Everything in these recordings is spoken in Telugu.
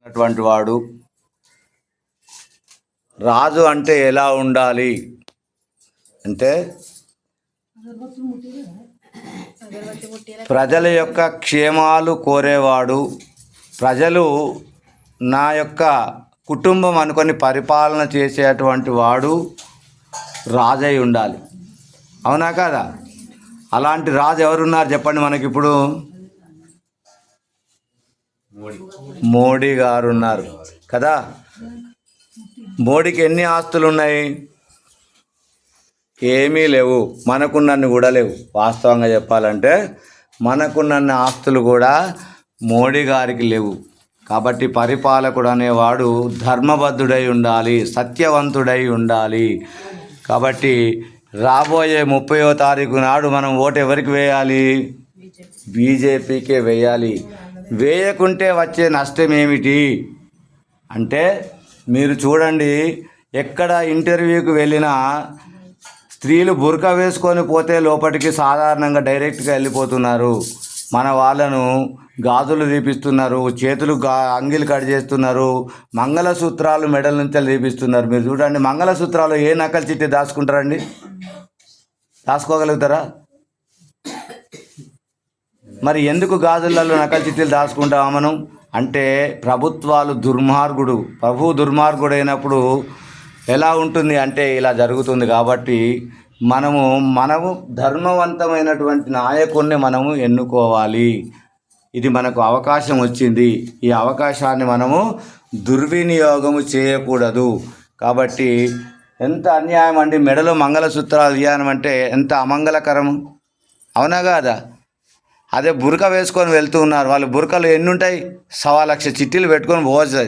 అటువంటి వాడు రాజు అంటే ఎలా ఉండాలి అంటే ప్రజల యొక్క క్షేమాలు కోరేవాడు, ప్రజలు నా యొక్క కుటుంబం అనుకొని పరిపాలన చేసేటువంటి వాడు రాజై ఉండాలి. అవునా కాదా? అలాంటి రాజు ఎవరున్నారు చెప్పండి మనకి? ఇప్పుడు మోడీ గారు ఉన్నారు కదా. మోడీకి ఎన్ని ఆస్తులు ఉన్నాయి? ఏమీ లేవు. మనకున్నన్ని కూడా లేవు. వాస్తవంగా చెప్పాలంటే మనకున్నన్ని ఆస్తులు కూడా మోడీ గారికి లేవు. కాబట్టి పరిపాలకుడు అనేవాడు ధర్మబద్ధుడై ఉండాలి, సత్యవంతుడై ఉండాలి. కాబట్టి రాబోయే 30వ తారీఖు నాడు మనం ఓటు ఎవరికి వేయాలి? బీజేపీకే వేయాలి. వేయకుంటే వచ్చే నష్టం ఏమిటి అంటే, మీరు చూడండి, ఎక్కడ ఇంటర్వ్యూకి వెళ్ళినా స్త్రీలు బుర్కా వేసుకొని పోతే లోపలికి సాధారణంగా డైరెక్ట్గా వెళ్ళిపోతున్నారు. మన వాళ్ళను గాజులు తీపిస్తున్నారు, చేతులు అంగిలు కట్ చేస్తున్నారు, మంగళసూత్రాలు మెడల నుంచి తీపిస్తున్నారు. మీరు చూడండి, మంగళసూత్రాలు ఏ నకలు చిట్టి దాచుకుంటారండి? దాచుకోగలుగుతారా? మరి ఎందుకు గాజులలో నకలు చిట్టీలు దాచుకుంటామా మనం అంటే, ప్రభుత్వాలు ప్రభువు దుర్మార్గుడు అయినప్పుడు ఎలా ఉంటుంది అంటే ఇలా జరుగుతుంది. కాబట్టి మనము ధర్మవంతమైనటువంటి నాయకుడిని మనము ఎన్నుకోవాలి. ఇది మనకు అవకాశం వచ్చింది. ఈ అవకాశాన్ని మనము దుర్వినియోగము చేయకూడదు. కాబట్టి ఎంత అన్యాయం అండి! మెడలో మంగళసూత్రాలు ఇవ్వడం అంటే ఎంత అమంగళకరము, అవునా కాదా? అదే బురక వేసుకొని వెళ్తూ ఉన్నారు. వాళ్ళు బురకలు ఎన్ని ఉంటాయి? 1,00,000 చిట్టీలు పెట్టుకొని పోవచ్చు,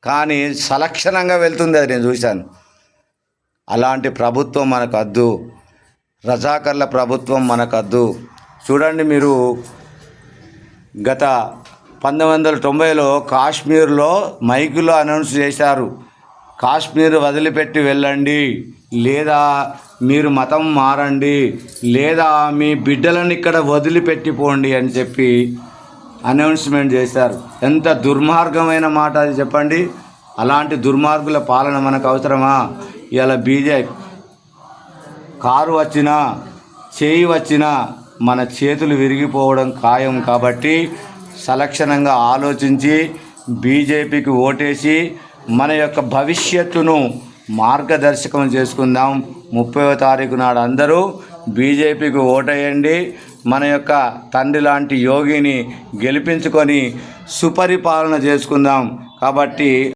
కానీ సలక్షణంగా వెళ్తుంది. అది నేను చూశాను. అలాంటి ప్రభుత్వం మనకద్దు. రజాకర్ల ప్రభుత్వం మనకద్దు. చూడండి, మీరు గత 1990లో కాశ్మీర్లో మైకులో అనౌన్స్ చేశారు, కాశ్మీర్ వదిలిపెట్టి వెళ్ళండి, లేదా మీరు మతం మారండి, లేదా మీ బిడ్డలను ఇక్కడ వదిలిపెట్టిపోండి అని చెప్పి అనౌన్స్మెంట్ చేశారు. ఎంత దుర్మార్గమైన మాట అది చెప్పండి. అలాంటి దుర్మార్గుల పాలన మనకు అవసరమా? ఇలా బీజేపీ కారు వచ్చినా, చేయి వచ్చినా మన చేతులు విరిగిపోవడం ఖాయం. కాబట్టి సలక్షణంగా ఆలోచించి బీజేపీకి ఓటేసి మన యొక్క భవిష్యత్తును మార్గదర్శకం చేసుకుందాం. 30వ తారీఖు నాడు అందరూ బీజేపీకి ఓటేయండి. మన యొక్క తండ్రి లాంటి యోగిని గెలిపించుకొని సుపరిపాలన చేసుకుందాం. కాబట్టి